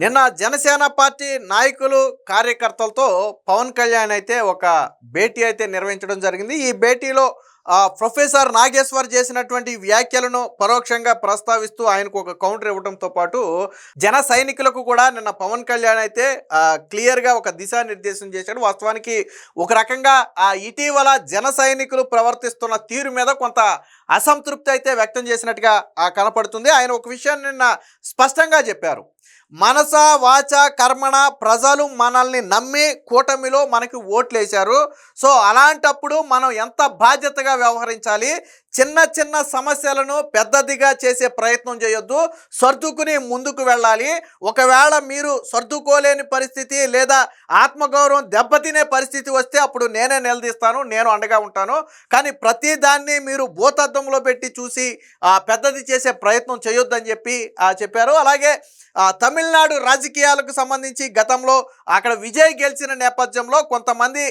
నిన్న జనసేన పార్టీ నాయకులు కార్యకర్తలతో పవన్ కళ్యాణ్ అయితే ఒక భేటీ అయితే నిర్వహించడం జరిగింది. ఈ భేటీలో ప్రొఫెసర్ నాగేశ్వర్ చేసినటువంటి వ్యాఖ్యలను పరోక్షంగా ప్రస్తావిస్తూ ఆయనకు ఒక కౌంటర్ ఇవ్వడంతో పాటు జన సైనికులకు కూడా నిన్న పవన్ కళ్యాణ్ అయితే క్లియర్గా ఒక దిశానిర్దేశం చేశాడు. వాస్తవానికి ఒక రకంగా ఇటీవల జన సైనికులు ప్రవర్తిస్తున్న తీరు మీద కొంత అసంతృప్తి అయితే వ్యక్తం చేసినట్టుగా కనపడుతుంది. ఆయన ఒక విషయాన్ని నిన్న స్పష్టంగా చెప్పారు. మనస వాచ కర్మణ ప్రజలు మనల్ని నమ్మి కూటమిలో మనకి ఓట్లేశారు. సో అలాంటప్పుడు మనం ఎంత బాధ్యతగా వ్యవహరించాలి, చిన్న చిన్న సమస్యలను పెద్దదిగా చేసే ప్రయత్నం చేయొద్దు, సర్దుకుని ముందుకు వెళ్ళాలి. ఒకవేళ మీరు సర్దుకోలేని పరిస్థితి లేదా ఆత్మగౌరవం దెబ్బతినే పరిస్థితి వస్తే అప్పుడు నేనే నిలదీస్తాను, నేను అండగా ఉంటాను. కానీ ప్రతి దాన్ని మీరు భూతద్దంలో పెట్టి చూసి పెద్దది చేసే ప్రయత్నం చేయొద్దని చెప్పారు. అలాగే తమిళనాడు రాజకీయాలకు సంబంధించి గతంలో అక్కడ విజయ్ గెలిచిన నేపథ్యంలో కొంతమంది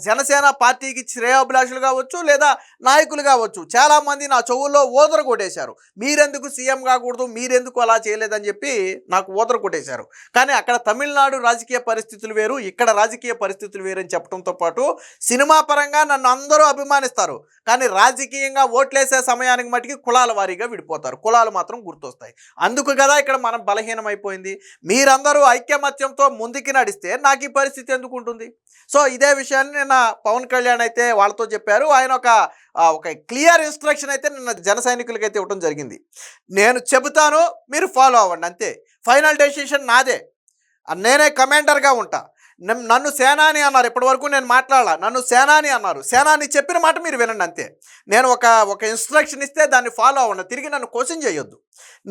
జనసేన పార్టీకి శ్రేయోభిలాషులు కావచ్చు లేదా నాయకులు కావచ్చు, చాలామంది నా చెవుల్లో ఊదర కొట్టేశారు. మీరెందుకు సీఎం కాకూడదు, మీరెందుకు అలా చేయలేదని చెప్పి నాకు ఊదర కొట్టేశారు. కానీ అక్కడ తమిళనాడు రాజకీయ పరిస్థితులు వేరు, ఇక్కడ రాజకీయ పరిస్థితులు వేరు అని చెప్పడంతో పాటు సినిమా పరంగా నన్ను అందరూ అభిమానిస్తారు, కానీ రాజకీయంగా ఓట్లేసే సమయానికి మటుకి కులాల వారీగా విడిపోతారు, కులాలు మాత్రం గుర్తొస్తాయి. అందుకు కదా ఇక్కడ మనం బలహీనమైపోయింది. మీరందరూ ఐక్యమత్యంతో ముందుకి నడిస్తే నాకు ఈ పరిస్థితి ఎందుకు ఉంటుంది? సో ఇదే విషయాన్ని నిన్న పవన్ కళ్యాణ్ అయితే వాళ్ళతో చెప్పారు. ఆయన ఒక క్లియర్ ఇన్స్ట్రక్షన్ అయితే నిన్న జన సైనికులకి అయితే ఇవ్వడం జరిగింది. నేను చెబుతాను, మీరు ఫాలో అవ్వండి అంతే. ఫైనల్ డెసిషన్ నాదే, నేనే కమాండర్గా ఉంటా. నన్ను సేనాని అన్నారు, ఇప్పటి వరకు నేను మాట్లాడాల, నన్ను సేనాని అన్నారు. సేనాని చెప్పిన మాట మీరు వినండి అంతే. నేను ఒక ఇన్స్ట్రక్షన్ ఇస్తే దాన్ని ఫాలో అవ్వండి, తిరిగి నన్ను క్వశ్చన్ చేయొద్దు.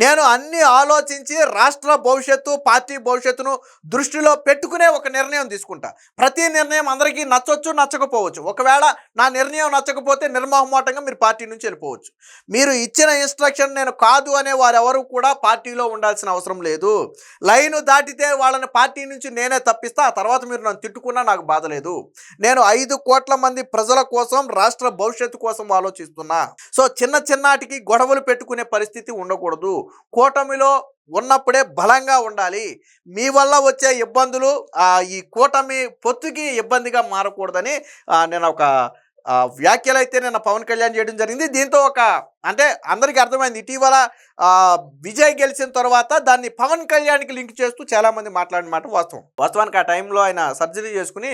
నేను అన్నీ ఆలోచించి రాష్ట్ర భవిష్యత్తు, పార్టీ భవిష్యత్తును దృష్టిలో పెట్టుకునే ఒక నిర్ణయం తీసుకుంటా. ప్రతి నిర్ణయం అందరికీ నచ్చొచ్చు, నచ్చకపోవచ్చు. ఒకవేళ నా నిర్ణయం నచ్చకపోతే నిర్మోహమాటంగా మీరు పార్టీ నుంచి వెళ్ళిపోవచ్చు. మీరు ఇచ్చిన ఇన్స్ట్రక్షన్ నేను కాదు అనే వారెవరు కూడా పార్టీలో ఉండాల్సిన అవసరం లేదు. లైను దాటితే వాళ్ళని పార్టీ నుంచి నేనే తప్పిస్తా, ఆ తర్వాత మీరు నన్ను తిట్టుకున్నా నాకు బాధ లేదు. నేను 5 కోట్ల మంది ప్రజల కోసం, రాష్ట్ర భవిష్యత్తు కోసం ఆలోచిస్తున్నా. సో చిన్నాటికి గొడవలు పెట్టుకునే పరిస్థితి ఉండకూడదు. కూటమిలో ఉన్నప్పుడే బలంగా ఉండాలి. మీ వల్ల వచ్చే ఇబ్బందులు ఈ కూటమి పొత్తుకి ఇబ్బందిగా మారకూడదని నేను ఒక వ్యాఖ్యలు అయితే నిన్న పవన్ కళ్యాణ్ చేయడం జరిగింది. దీంతో అంటే అందరికీ అర్థమైంది, ఇటీవల విజయ్ గెలిచిన తర్వాత దాన్ని పవన్ కళ్యాణ్కి లింక్ చేస్తూ చాలామంది మాట్లాడిన మాట వాస్తవానికి ఆ టైంలో ఆయన సర్జరీ చేసుకుని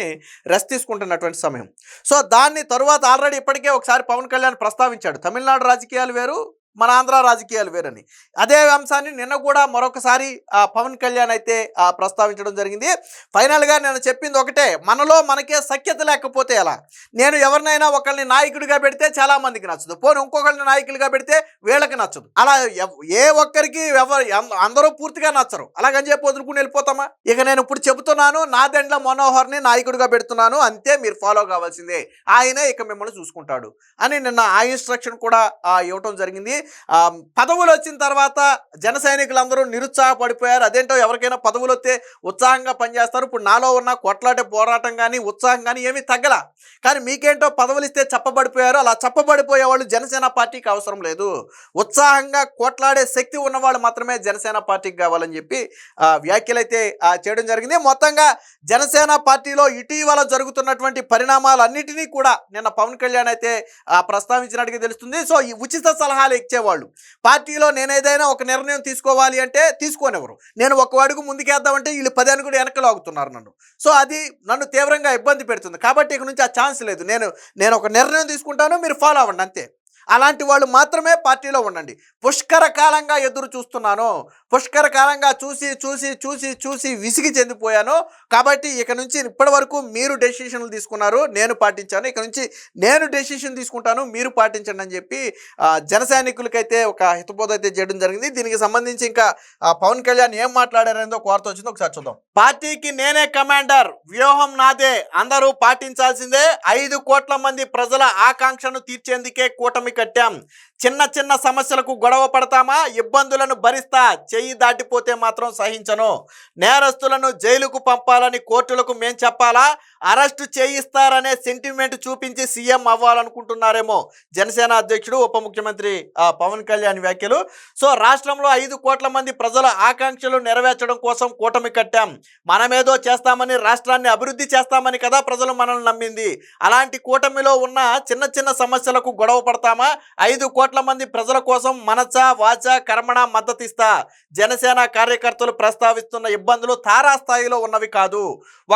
రెస్ట్ తీసుకుంటున్నటువంటి సమయం. సో దాన్ని తరువాత ఆల్రెడీ ఇప్పటికే ఒకసారి పవన్ కళ్యాణ్ ప్రస్తావించాడు, తమిళనాడు రాజకీయాలు వేరు, మన ఆంధ్ర రాజకీయాలు వేరని. అదే అంశాన్ని నిన్న కూడా మరొకసారి పవన్ కళ్యాణ్ అయితే ప్రస్తావించడం జరిగింది. ఫైనల్గా నేను చెప్పింది ఒకటే, మనలో మనకే సఖ్యత లేకపోతే ఎలా? నేను ఎవరినైనా ఒకరిని నాయకుడిగా పెడితే చాలామందికి నచ్చదు, పోనీ ఇంకొకరిని నాయకులుగా పెడితే వీళ్ళకి నచ్చదు. అలా ఏ ఒక్కరికి అందరూ పూర్తిగా నచ్చరు. అలాగని చెప్పి వదులుకుని వెళ్ళిపోతామా? ఇక నేను ఇప్పుడు చెబుతున్నాను, నాదెండ్ల మనోహర్ని నాయకుడిగా పెడుతున్నాను, అంతే, మీరు ఫాలో కావాల్సిందే, ఆయనే ఇక మిమ్మల్ని చూసుకుంటాడు అని నిన్న ఆ ఇన్స్ట్రక్షన్ కూడా ఇవ్వటం జరిగింది. పదవులు వచ్చిన తర్వాత జన సైనికులందరూ నిరుత్సాహపడిపోయారు. అదేంటో ఎవరికైనా పదవులు వస్తే ఉత్సాహంగా పనిచేస్తారు. ఇప్పుడు నాలో ఉన్న కొట్లాటే పోరాటం కానీ ఉత్సాహం కానీ ఏమీ తగ్గల. కానీ మీకేంటో పదవులు ఇస్తే చెప్పబడిపోయారు. అలా చెప్పబడిపోయే వాళ్ళు జనసేన పార్టీకి అవసరం లేదు. ఉత్సాహంగా కొట్లాడే శక్తి ఉన్నవాళ్ళు మాత్రమే జనసేన పార్టీకి కావాలని చెప్పి వ్యాఖ్యలు అయితే చేయడం జరిగింది. మొత్తంగా జనసేన పార్టీలో ఇటీవల జరుగుతున్నటువంటి పరిణామాలన్నిటినీ కూడా నిన్న పవన్ కళ్యాణ్ అయితే ప్రస్తావించినట్టుగా తెలుస్తుంది. సో ఈ ఉచిత సలహాలు ఇచ్చేవాళ్ళు పార్టీలో నేను ఏదైనా ఒక నిర్ణయం తీసుకోవాలి అంటే తీసుకోనివ్వరు. నేను ఒక అడుగు ముందుకేద్దామంటే వీళ్ళు 10 అడుగులు వెనక లాగుతున్నారు నన్ను. సో అది నన్ను తీవ్రంగా ఇబ్బంది పెడుతుంది. కాబట్టి ఇక నుంచి ఆ ఛాన్స్ లేదు. నేను ఒక నిర్ణయం తీసుకుంటాను, మీరు ఫాలో అవ్వండి అంతే. అలాంటి వాళ్ళు మాత్రమే పార్టీలో ఉండండి. పుష్కర కాలంగా ఎదురు చూస్తున్నాను, పుష్కర కాలంగా చూసి చూసి చూసి చూసి విసిగి చెందిపోయాను. కాబట్టి ఇక నుంచి ఇప్పటి వరకు మీరు డెసిషన్లు తీసుకున్నారు, నేను పాటించాను, ఇక నుంచి నేను డెసిషన్ తీసుకుంటాను, మీరు పాటించండి అని చెప్పి జన సైనికులకైతే ఒక హితబోధ అయితే చేయడం జరిగింది. దీనికి సంబంధించి ఇంకా పవన్ కళ్యాణ్ ఏం మాట్లాడారనేదో ఒక వార్త వచ్చిందో ఒకసారి చూద్దాం. పార్టీకి నేనే కమాండర్, వ్యూహం నాదే, అందరూ పాటించాల్సిందే. 5 కోట్ల మంది ప్రజల ఆకాంక్షను తీర్చేందుకే కూటమి కట్టాం. చిన్న చిన్న సమస్యలకు గొడవ పడతామా, ఇబ్బందులను భరిస్తా, చెయ్యి దాటిపోతే మాత్రం సహించను. నేరస్తులను జైలుకు పంపాలని కోర్టులకు మేం చెప్పాలా, అరెస్టు చేయిస్తారనే సెంటిమెంట్ చూపించి సీఎం అవ్వాలనుకుంటున్నారేమో జనసేన అధ్యక్షుడు ఉప ముఖ్యమంత్రి పవన్ కళ్యాణ్ వ్యాఖ్యలు. సో రాష్ట్రంలో 5 కోట్ల మంది ప్రజల ఆకాంక్షలు నెరవేర్చడం కోసం కూటమి కట్టాం. మనమేదో చేస్తామని, రాష్ట్రాన్ని అభివృద్ధి చేస్తామని కదా ప్రజలు మనల్ని నమ్మింది. అలాంటి కూటమిలో ఉన్న చిన్న చిన్న సమస్యలకు గొడవ పడతామా? 5 కోట్ల మంది ప్రజల కోసం మనస వాచ కర్మణ మద్దతిస్తా. జనసేన కార్యకర్తలు ప్రస్తావిస్తున్న ఇబ్బందులు తారాస్థాయిలో ఉన్నవి కాదు.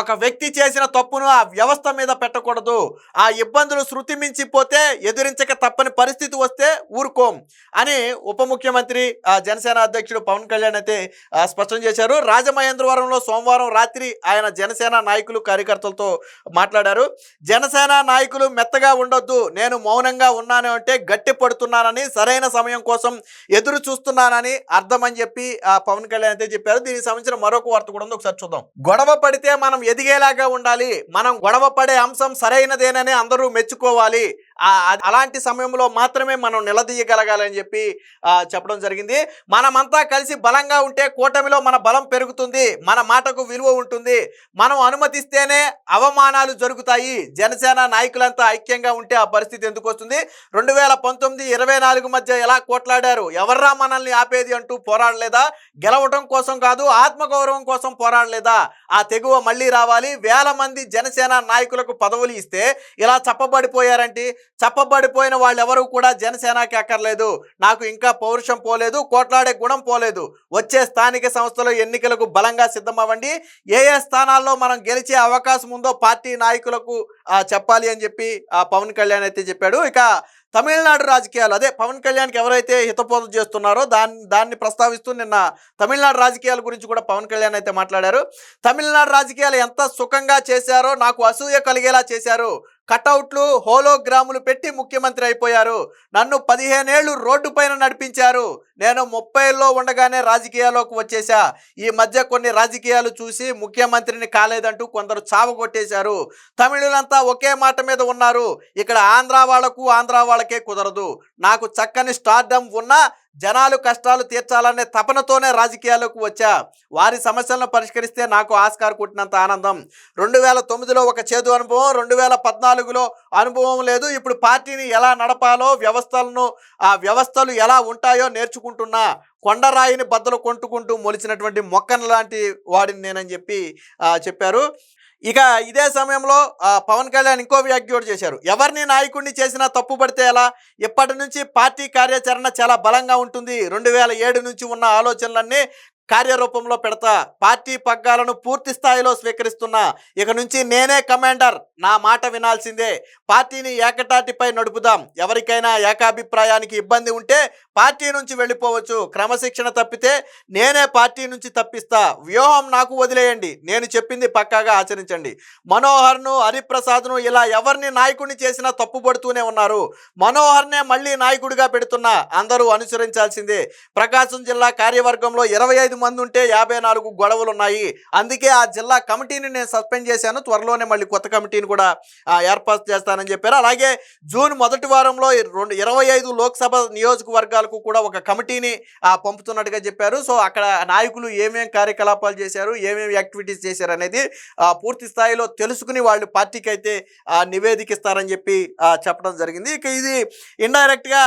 ఒక వ్యక్తి చేసిన తప్పును ఆ వ్యవస్థ మీద పెట్టకూడదు. ఆ ఇబ్బందులు శృతి మించిపోతే ఎదిరించక తప్పని పరిస్థితి వస్తే ఊరుకోం అని ఉప ముఖ్యమంత్రి జనసేన అధ్యక్షుడు పవన్ కళ్యాణ్ అయితే స్పష్టం చేశారు. రాజమహేంద్రవరంలో సోమవారం రాత్రి ఆయన జనసేన నాయకులు కార్యకర్తలతో మాట్లాడారు. జనసేన నాయకులు మెత్తగా ఉండొద్దు, నేను మౌనంగా ఉన్నాను అంటే గట్టి పడుతున్నానని, సరైన సమయం కోసం ఎదురు చూస్తున్నానని అర్థం అని చెప్పి పవన్ కళ్యాణ్ అయితే చెప్పారు. దీనికి సంబంధించిన మరొక వార్త కూడా ఉంది, ఒకసారి చూద్దాం. గొడవ పడితే మనం ఎదిగేలాగా ఉండాలి, మనం గొడవ పడే అంశం సరైనదేనని అందరూ మెచ్చుకోవాలి, అలాంటి సమయంలో మాత్రమే మనం నిలదీయగలగాలని చెప్పి చెప్పడం జరిగింది. మనమంతా కలిసి బలంగా ఉంటే కూటమిలో మన బలం పెరుగుతుంది, మన మాటకు విలువ ఉంటుంది, మనం అనుమతిస్తేనే అవమానాలు జరుగుతాయి. జనసేన నాయకులంతా ఐక్యంగా ఉంటే ఆ పరిస్థితి ఎందుకు వస్తుంది? 2019-24 మధ్య ఎలా కొట్లాడారు, ఎవర్రా మనల్ని ఆపేది అంటూ పోరాడలేదా? గెలవటం కోసం కాదు, ఆత్మగౌరవం కోసం పోరాడలేదా? ఆ తెగువ మళ్ళీ రావాలి. వేల మంది జనసేన నాయకులకు పదవులు ఇస్తే ఇలా చప్పబడిపోయారంటే, చప్పబడిపోయిన వాళ్ళు ఎవరు కూడా జనసేనకి అక్కర్లేదు. నాకు ఇంకా పౌరుషం పోలేదు, కోట్లాడే గుణం పోలేదు. వచ్చే స్థానిక సంస్థల ఎన్నికలకు బలంగా సిద్ధమవ్వండి. ఏ స్థానాల్లో మనం గెలిచే అవకాశం ఉందో పార్టీ నాయకులకు చెప్పాలి అని చెప్పి పవన్ కళ్యాణ్ అయితే చెప్పాడు. ఇక తమిళనాడు రాజకీయాలు, అదే పవన్ కళ్యాణ్కి ఎవరైతే హితబోధ చేస్తున్నారో దాన్ని ప్రస్తావిస్తూ నిన్న తమిళనాడు రాజకీయాల గురించి కూడా పవన్ కళ్యాణ్ అయితే మాట్లాడారు. తమిళనాడు రాజకీయాలు ఎంత సుఖంగా చేశారో నాకు అసూయ కలిగేలా చేశారు. కటౌట్లు, హోలోగ్రాములు పెట్టి ముఖ్యమంత్రి అయిపోయారు. నన్ను 15 ఏళ్ళు రోడ్డు పైన నడిపించారు. నేను 30లో ఉండగానే రాజకీయాల్లోకి వచ్చేసా. ఈ మధ్య కొన్ని రాజకీయాలు చూసి ముఖ్యమంత్రిని కాలేదంటూ కొందరు చావగొట్టేశారు. తమిళులంతా ఒకే మాట మీద ఉన్నారు. ఇక్కడ ఆంధ్ర వాళ్ళకే కుదరదు. నాకు చక్కని స్టార్డమ్ ఉన్నా జనాలు కష్టాలు తీర్చాలనే తపనతోనే రాజకీయాలకు వచ్చా. వారి సమస్యలను పరిష్కరిస్తే నాకు ఆస్కార్ కొట్టినంత ఆనందం. 2009లో ఒక చేదు అనుభవం, 2014లో అనుభవం లేదు. ఇప్పుడు పార్టీని ఎలా నడపాలో, వ్యవస్థలు ఎలా ఉంటాయో నేర్చుకుంటున్నా. కొండరాయిని బద్దలు కొంటుకుంటూ మొలిచినటువంటి మొక్కను లాంటి వాడిని నేనని చెప్పి చెప్పారు. ఇక ఇదే సమయంలో పవన్ కళ్యాణ్ ఇంకో వ్యాఖ్య చేశారు. ఎవరిని నాయకుడిని చేసినా తప్పు పడితే ఎలా? ఇప్పటి నుంచి పార్టీ కార్యాచరణ చాలా బలంగా ఉంటుంది. 2007 నుంచి ఉన్న ఆలోచనలన్నీ కార్యరూపంలో పెడతా. పార్టీ పగ్గాలను పూర్తి స్థాయిలో స్వీకరిస్తున్నా. ఇక నుంచి నేనే కమాండర్, నా మాట వినాల్సిందే. పార్టీని ఏకటాటిపై నడుపుదాం. ఎవరికైనా ఏకాభిప్రాయానికి ఇబ్బంది ఉంటే పార్టీ నుంచి వెళ్ళిపోవచ్చు. క్రమశిక్షణ తప్పితే నేనే పార్టీ నుంచి తప్పిస్తా. వ్యూహం నాకు వదిలేయండి, నేను చెప్పింది పక్కాగా ఆచరించండి. మనోహర్ను, హరిప్రసాద్ను ఇలా ఎవరిని నాయకుడిని చేసినా తప్పుపడుతూనే ఉన్నారు. మనోహర్నే మళ్ళీ నాయకుడిగా పెడుతున్నా. అందరూ అనుసరించాల్సిందే. ప్రకాశం జిల్లా కార్యవర్గంలో 25 మంది ఉంటే 54 గొడవలు ఉన్నాయి. అందుకే ఆ జిల్లా కమిటీని నేను సస్పెండ్ చేశాను. త్వరలోనే మళ్ళీ కొత్త కమిటీని కూడా ఏర్పాటు చేస్తానని చెప్పారు. అలాగే జూన్ మొదటి వారంలో 25 లోక్సభ నియోజకవర్గాలకు కూడా ఒక కమిటీని పంపుతున్నట్టుగా చెప్పారు. సో అక్కడ నాయకులు ఏమేం కార్యకలాపాలు చేశారు, ఏమేమి యాక్టివిటీస్ చేశారు అనేది పూర్తి స్థాయిలో తెలుసుకుని వాళ్ళు పార్టీకి అయితే నివేదిక ఇస్తారని చెప్పి చెప్పడం జరిగింది. ఇక ఇది ఇండైరెక్ట్గా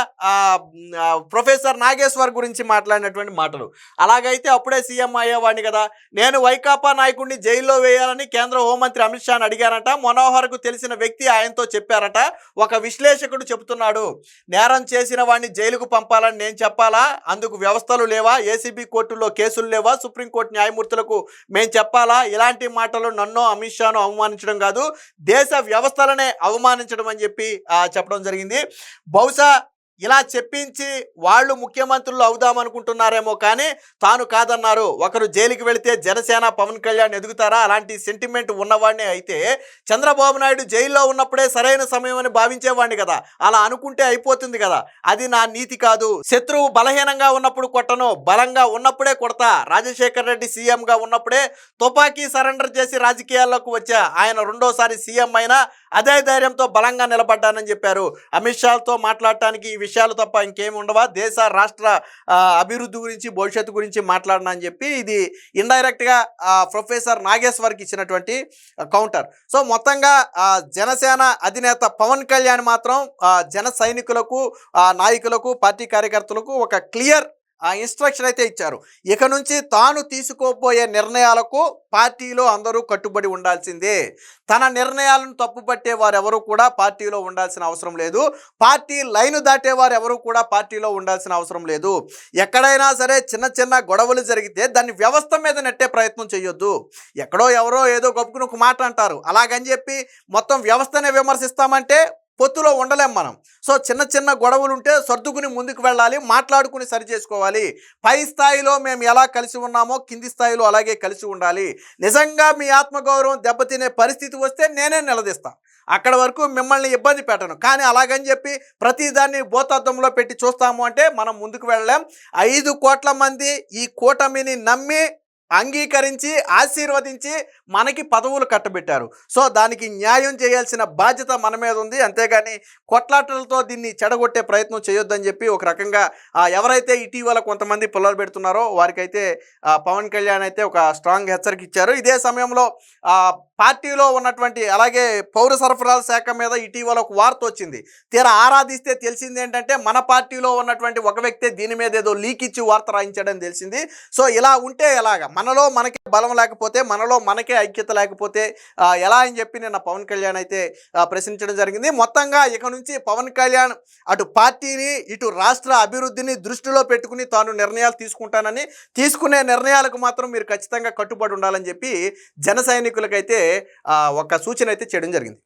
ప్రొఫెసర్ నాగేశ్వర్ గురించి మాట్లాడినటువంటి మాటలు. అలాగైతే అప్పుడే సీఎం అయ్యేవాడిని కదా. నేను వైకాపా నాయకుడిని జైల్లో వేయాలని కేంద్ర హోంమంత్రి అమిత్ షాని అడిగారట. మనోహర్కు తెలిసిన వ్యక్తి ఆయనతో చెప్పారట. ఒక విశ్లేషకుడు చెబుతున్నాడు, నేరం చేసిన వాడిని జైలుకు పంపాలని నేను చెప్పాలా? అందుకు వ్యవస్థలు లేవా? ఏసీబీ కోర్టులో కేసులు లేవా? సుప్రీంకోర్టు న్యాయమూర్తులకు మేము చెప్పాలా? ఇలాంటి మాటలు నన్ను, అమిత్ షాను అవమానించడం కాదు, దేశ వ్యవస్థలనే అవమానించడం అని చెప్పి చెప్పడం జరిగింది. బహుశా ఇలా చెప్పించి వాళ్ళు ముఖ్యమంత్రులు అవుదామనుకుంటున్నారేమో కానీ తాను కాదన్నారు. ఒకరు జైలుకి వెళితే జనసేన పవన్ కళ్యాణ్ ఎదుగుతారా? అలాంటి సెంటిమెంట్ ఉన్నవాడినే అయితే చంద్రబాబు నాయుడు జైల్లో ఉన్నప్పుడే సరైన సమయం అని భావించేవాడిని కదా. అలా అనుకుంటే అయిపోతుంది కదా. అది నా నీతి కాదు. శత్రువు బలహీనంగా ఉన్నప్పుడు కొట్టను, బలంగా ఉన్నప్పుడే కొడతా. రాజశేఖర్ రెడ్డి సీఎంగా ఉన్నప్పుడే తుపాకీ సరెండర్ చేసి రాజకీయాల్లోకి వచ్చా. ఆయన రెండోసారి సీఎం అయినా అదే ధైర్యంతో బలంగా నిలబడ్డానని చెప్పారు. అమిత్ షాతో మాట్లాడటానికి ఈ విషయాలు తప్ప ఇంకేమి ఉండవా, దేశ రాష్ట్ర అభివృద్ధి గురించి భవిష్యత్తు గురించి మాట్లాడనా అని చెప్పి ఇది ఇండైరెక్ట్గా ప్రొఫెసర్ నాగేశ్వర్కి ఇచ్చినటువంటి కౌంటర్. సో మొత్తంగా జనసేన అధినేత పవన్ కళ్యాణ్ మాత్రం జన సైనికులకు నాయకులకు పార్టీ కార్యకర్తలకు ఒక క్లియర్ ఇన్స్ట్రక్షన్ అయితే ఇచ్చారు. ఇక నుంచి తాను తీసుకోబోయే నిర్ణయాలకు పార్టీలో అందరూ కట్టుబడి ఉండాల్సిందే. తన నిర్ణయాలను తప్పుపట్టే వారెవరూ కూడా పార్టీలో ఉండాల్సిన అవసరం లేదు. పార్టీ లైను దాటే వారెవరూ కూడా పార్టీలో ఉండాల్సిన అవసరం లేదు. ఎక్కడైనా సరే చిన్న చిన్న గొడవలు జరిగితే దాన్ని వ్యవస్థ మీద నెట్టే ప్రయత్నం చేయొద్దు. ఎక్కడో ఎవరో ఏదో గొప్పకుని ఒక మాట అంటారు, అలాగని చెప్పి మొత్తం వ్యవస్థనే విమర్శిస్తామంటే పొత్తులో ఉండలేం మనం. సో చిన్న చిన్న గొడవలు ఉంటే సర్దుకుని ముందుకు వెళ్ళాలి, మాట్లాడుకుని సరి చేసుకోవాలి. పై స్థాయిలో మేము ఎలా కలిసి ఉన్నామో కింది స్థాయిలో అలాగే కలిసి ఉండాలి. నిజంగా మీ ఆత్మగౌరవం దెబ్బతినే పరిస్థితి వస్తే నేనే నిలదీస్తాను, అక్కడ వరకు మిమ్మల్ని ఇబ్బంది పెట్టను. కానీ అలాగని చెప్పి ప్రతిదాన్ని భూతద్దంలో పెట్టి చూస్తాము అంటే మనం ముందుకు వెళ్ళలేం. 5 కోట్ల మంది ఈ కూటమిని నమ్మి అంగీకరించి ఆశీర్వదించి మనకి పదవులు కట్టబెట్టారు. సో దానికి న్యాయం చేయాల్సిన బాధ్యత మన మీద ఉంది. అంతేగాని కొట్లాటలతో దీన్ని చెడగొట్టే ప్రయత్నం చేయొద్దని చెప్పి ఒక రకంగా ఎవరైతే ఇటీవల కొంతమంది పిల్లలు పెడుతున్నారో వారికైతే పవన్ కళ్యాణ్ అయితే ఒక స్ట్రాంగ్ హెచ్చరిక ఇచ్చారు. ఇదే సమయంలో పార్టీలో ఉన్నటువంటి అలాగే పౌర సరఫరాల శాఖ మీద ఇటీవల ఒక వార్త వచ్చింది. తీరా ఆరాధిస్తే తెలిసింది ఏంటంటే మన పార్టీలో ఉన్నటువంటి ఒక వ్యక్తి దీని మీద ఏదో లీక్ ఇచ్చి వార్త రాయించాడని తెలిసింది. సో ఇలా ఉంటే ఎలాగా, మనలో మనకే బలం లేకపోతే, మనలో మనకే ఐక్యత లేకపోతే ఎలా అని చెప్పి నిన్న పవన్ కళ్యాణ్ అయితే ప్రశ్నించడం జరిగింది. మొత్తంగా ఇక నుంచి పవన్ కళ్యాణ్ అటు పార్టీని ఇటు రాష్ట్ర అభివృద్ధిని దృష్టిలో పెట్టుకుని తాను నిర్ణయాలు తీసుకుంటానని, తీసుకునే నిర్ణయాలకు మాత్రం మీరు ఖచ్చితంగా కట్టుబడి ఉండాలని చెప్పి జన సైనికులకైతే ఒక సూచన అయితే చేయడం జరిగింది.